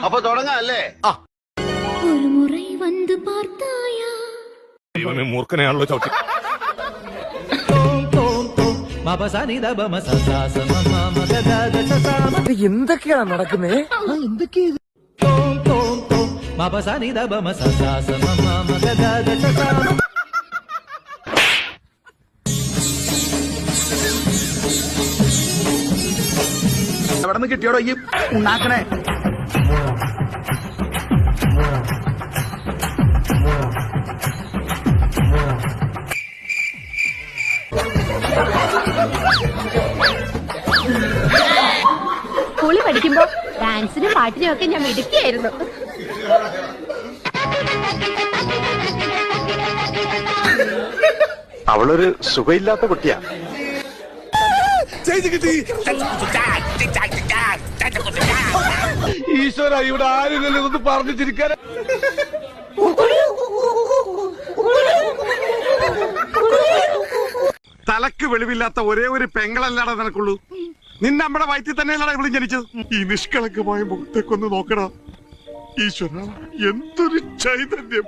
അപ്പൊ തുടങ്ങാല്ലേ? ഒരു മുறை വന്ന് പാർത്തായാ ഇവന് മൂർഖനെയാണല്ലോ ചവിട്ടി. എന്തൊക്കെയാണ് നടക്കുന്നേ? എവിടെ നിന്ന് കിട്ടിയോടോ ഈ ഉണ്ടാക്കണേ? സ്കൂളിൽ പഠിക്കുമ്പോ ഡാൻസിനും പാട്ടിനും ഒക്കെ ഞാൻ മിടുക്കിയായിരുന്നു. അവളൊരു സുഖമില്ലാത്ത കുട്ടിയാ. ഈശ്വര, ഇവിടെ ആരില്ലല്ലോ ഇതൊന്ന് പറഞ്ഞു ചിരിക്കാൻ. തലക്ക് വെളിവില്ലാത്ത ഒരേ ഒരു പെങ്ങളല്ലാടാ നിനക്കുള്ളൂ. നിന്നെ നമ്മുടെ വയറ്റിൽ തന്നെയല്ലാടാ ഇവിടെ ജനിച്ചത്. ഈ നിഷ്കളങ്കമായ മുഖത്തേക്കൊന്ന് നോക്കടാ. ഈശ്വര, എന്തൊരു ചൈതന്യം.